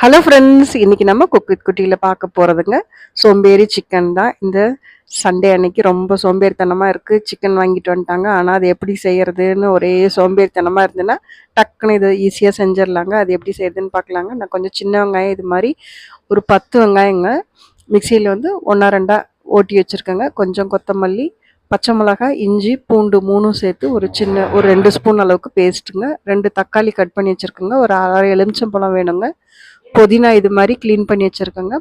Hello friends, இன்னைக்கு நம்ம cook with குட்டியில் பார்க்க போகிறதுங்க சோம்பேறி சிக்கன் தான். இந்த சண்டே அன்னைக்கு ரொம்ப சோம்பேறித்தனமாக இருக்குது. சிக்கன் வாங்கிட்டு வந்துட்டாங்க, ஆனால் அது எப்படி செய்கிறதுன்னு ஒரே சோம்பேறித்தனமாக இருந்ததுன்னா டக்குன்னு இது ஈஸியாக செஞ்சிடலாங்க. அது எப்படி செய்யறதுன்னு பார்க்கலாங்க. நான் கொஞ்சம் சின்ன வெங்காயம் இது மாதிரி ஒரு 10 வெங்காயங்க மிக்சியில் வந்து ஒன்றா ரெண்டாக ஓட்டி வச்சுருக்கேங்க. கொஞ்சம் கொத்தமல்லி, பச்சை மிளகாய், இஞ்சி, பூண்டு 3ம் சேர்த்து ஒரு 2 ஸ்பூன் அளவுக்கு பேஸ்ட்டுங்க. 2 தக்காளி கட் பண்ணி வச்சுருக்கேங்க. ஒரு அரை எலுமிச்சம்பழம் வேணுங்க. புதினா இது மாதிரி க்ளீன் பண்ணி வச்சுருக்கேங்க.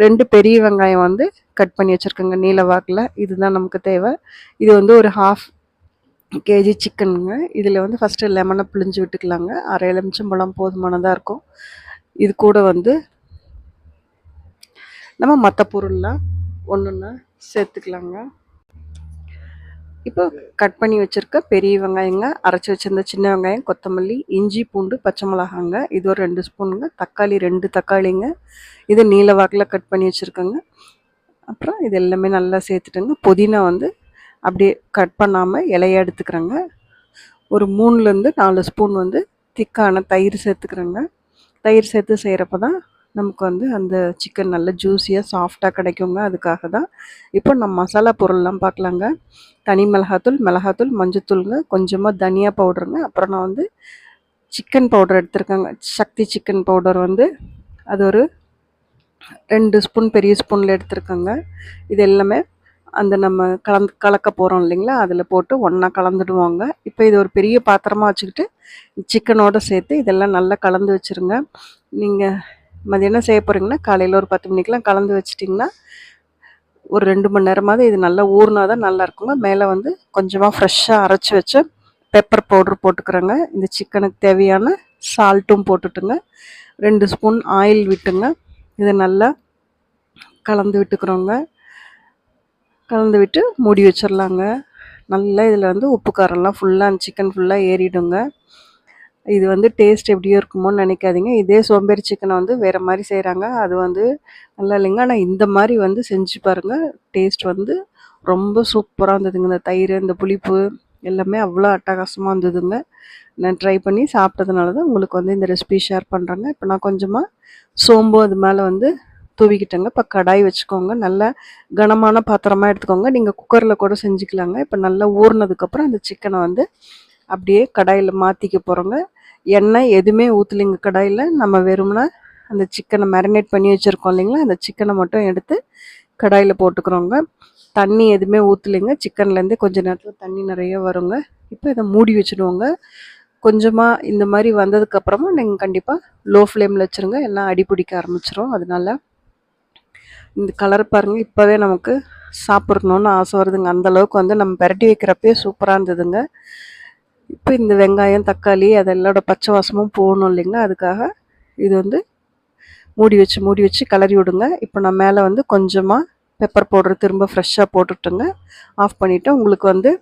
2 பெரிய வெங்காயம் வந்து கட் பண்ணி வச்சுருக்கேங்க நீல வாக்கில். இதுதான் நமக்கு தேவை. இது வந்து ஒரு 1/2 kg சிக்கனுங்க. இதில் வந்து ஃபஸ்ட்டு லெமனை பிழிஞ்சு விட்டுக்கலாங்க. அரை எலுமிச்சம்பழம் போதுமானதாக இருக்கும். இது கூட வந்து நம்ம மற்ற பொருள்லாம் ஒன்று சேர்த்துக்கலாங்க. இப்போ கட் பண்ணி வச்சுருக்க பெரிய வெங்காயங்க, அரைச்சி வச்சுருந்த சின்ன வெங்காயம், கொத்தமல்லி, இஞ்சி, பூண்டு, பச்சை மிளகாங்க, இது ஒரு 2 ஸ்பூனுங்க. தக்காளி 2 தக்காளிங்க, இது நீல வாக்கில் கட் பண்ணி வச்சுருக்கேங்க. அப்புறம் இது எல்லாமே நல்லா சேர்த்துட்டுங்க. புதினா வந்து அப்படியே கட் பண்ணாமல் இலையை எடுத்துக்கிறேங்க. ஒரு 3லேருந்து 4 ஸ்பூன் வந்து திக்கான தயிர் சேர்த்துக்கிறேங்க. தயிர் சேர்த்து செய்கிறப்ப தான் நமக்கு வந்து அந்த சிக்கன் நல்ல ஜூஸியாக சாஃப்டாக கிடைக்குங்க. அதுக்காக தான். இப்போ நம்ம மசாலா பொருள்லாம் பார்க்கலாங்க. தனி மிளகாத்தூள், மஞ்சத்தூளுங்க, கொஞ்சமாக தனியா பவுடருங்க. அப்புறம் நான் வந்து சிக்கன் பவுடர் எடுத்துருக்கேங்க. சக்தி சிக்கன் பவுடர் வந்து அது ஒரு 2 ஸ்பூன் பெரிய ஸ்பூனில் எடுத்துருக்கேங்க. இது எல்லாமே அந்த நம்ம கலக்க போகிறோம் இல்லைங்களா, அதில் போட்டு ஒன்றா கலந்துடுவோங்க. இப்போ இது ஒரு பெரிய பாத்திரமாக வச்சுக்கிட்டு சிக்கனோடு சேர்த்து இதெல்லாம் நல்லா கலந்து வச்சுருங்க. நீங்கள் மதியானம் செய்ய போகிறீங்கன்னா காலையில் ஒரு 10 மணிக்கெலாம் கலந்து வச்சிட்டிங்கன்னா ஒரு 2 மணி நேரமாவது இது நல்லா ஊறினா தான் நல்லா இருக்குங்க. மேலே வந்து கொஞ்சமாக ஃப்ரெஷ்ஷாக அரைச்சி வச்ச பெப்பர் பவுட்ரு போட்டுக்கிறேங்க. இந்த சிக்கனுக்கு தேவையான சால்ட்டும் போட்டுட்டுங்க. 2 ஸ்பூன் ஆயில் விட்டுங்க. இதை நல்லா கலந்து விட்டுக்கிறோங்க. கலந்து விட்டு மூடி வச்சிடலாங்க. நல்லா இதில் வந்து உப்பு காரம்லாம் ஃபுல்லாக அந்த சிக்கன் ஃபுல்லாக ஏறிடுங்க. இது வந்து டேஸ்ட் எப்படியோ இருக்குமோன்னு நினைக்காதீங்க. இதே சோம்பேறி சிக்கனை வந்து வேறு மாதிரி செய்கிறாங்க, அது வந்து நல்லா இல்லைங்க. ஆனால் இந்த மாதிரி வந்து செஞ்சு பாருங்கள். டேஸ்ட் வந்து ரொம்ப சூப்பராக இருந்ததுங்க. இந்த தயிர், இந்த புளிப்பு எல்லாமே அவ்வளோ அட்டகாசமாக இருந்ததுங்க. நான் ட்ரை பண்ணி சாப்பிட்டதுனால தான் உங்களுக்கு வந்து இந்த ரெசிபி ஷேர் பண்ணுறேங்க. இப்போ நான் கொஞ்சமாக சோம்பு அது மேலே வந்து தூவிக்கிட்டேங்க. இப்போ கடாய் வச்சுக்கோங்க. நல்லா கனமான பாத்திரமாக எடுத்துக்கோங்க. நீங்கள் குக்கரில் கூட செஞ்சுக்கலாங்க. இப்போ நல்லா ஊறினதுக்கப்புறம் அந்த சிக்கனை வந்து அப்படியே கடாயில் மாற்றிக்க போகிறோங்க. எண்ணெய் எதுவுமே ஊற்றலைங்க கடாயில். நம்ம வெறும்னா அந்த சிக்கனை மேரினேட் பண்ணி வச்சுருக்கோம் இல்லைங்களா, அந்த சிக்கனை மட்டும் எடுத்து கடாயில் போட்டுக்கிறோங்க. தண்ணி எதுவுமே ஊற்றலைங்க. சிக்கன்லேருந்து கொஞ்சம் நேரத்தில் தண்ணி நிறைய வருங்க. இப்போ இதை மூடி வச்சுடுவோங்க. கொஞ்சமாக இந்த மாதிரி வந்ததுக்கப்புறமா நீங்கள் கண்டிப்பாக லோ ஃப்ளேமில் வச்சுருங்க, எல்லாம் அடி பிடிக்க ஆரம்பிச்சிடும். அதனால இந்த கலர் பாருங்கள், இப்போவே நமக்கு சாப்பிட்ணுன்னு ஆசை வருதுங்க. அந்தளவுக்கு வந்து நம்ம பெரட்டி வைக்கிறப்பே சூப்பராக இருந்ததுங்க. இப்போ இந்த வெங்காயம், தக்காளி அதெல்லோட பச்சை வாசமும் போகணும் இல்லைங்களா, அதுக்காக இது வந்து மூடி வச்சு கிளறி விடுங்க. இப்போ நான் மேலே வந்து கொஞ்சமாக பெப்பர் பவுடர் திரும்ப ஃப்ரெஷ்ஷாக போட்டுட்டுங்க ஆஃப் பண்ணிவிட்டு, உங்களுக்கு வந்து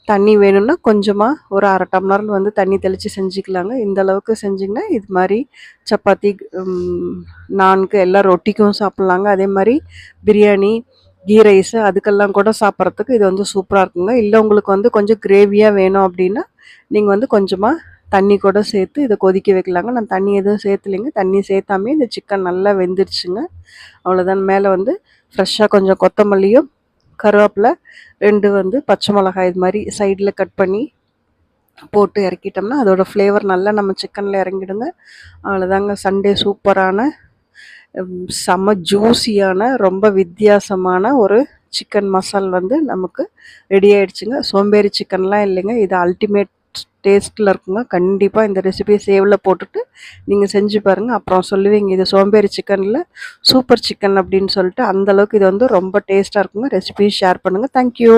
தண்ணி வேணும்னா கொஞ்சமாக ஒரு அரை டம்ளர் வந்து தண்ணி தெளித்து செஞ்சுக்கலாங்க. இந்த அளவுக்கு செஞ்சிங்கன்னா இது மாதிரி சப்பாத்தி, நான்கு எல்லா ரொட்டிக்கும் சாப்பிட்லாங்க. அதே மாதிரி பிரியாணி, கீ ரைஸு அதுக்கெல்லாம் கூட சாப்பிட்றதுக்கு இது வந்து சூப்பராக இருக்குங்க. இல்லை உங்களுக்கு வந்து கொஞ்சம் கிரேவியாக வேணும் அப்படின்னா நீங்கள் வந்து கொஞ்சமாக தண்ணி கூட சேர்த்து இதை கொதிக்க வைக்கலாங்க. நான் தண்ணி எதுவும் சேர்த்துலைங்க. தண்ணி சேர்த்தாமே இந்த சிக்கன் நல்லா வெந்துடுச்சுங்க. அவ்வளோதான். மேலே வந்து ஃப்ரெஷ்ஷாக கொஞ்சம் கொத்தமல்லியும், கருவேப்பிலை, 2 வந்து பச்சை மிளகாய் இது மாதிரி சைடில் கட் பண்ணி போட்டு இறக்கிட்டோம்னா அதோட ஃப்ளேவர் நல்லா நம்ம சிக்கனில் இறங்கிடுங்க. அவ்வளோதாங்க. சண்டே சூப்பரான செம்ம ஜூஸியான ரொம்ப வித்தியாசமான ஒரு சிக்கன் மசால் வந்து நமக்கு ரெடி ஆகிடுச்சுங்க. சோம்பேறி சிக்கன்லாம் இல்லைங்க, இது அல்டிமேட் டேஸ்ட்டில் இருக்குங்க. கண்டிப்பாக இந்த ரெசிபியை சேவில் போட்டுட்டு நீங்கள் செஞ்சு பாருங்கள். அப்புறம் சொல்லுவீங்க இது சோம்பேறி சிக்கனில் சூப்பர் சிக்கன் அப்படின்னு சொல்லிட்டு. அந்தளவுக்கு இது வந்து ரொம்ப டேஸ்ட்டாக இருக்குங்க. ரெசிபி ஷேர் பண்ணுங்கள். தேங்க்யூ.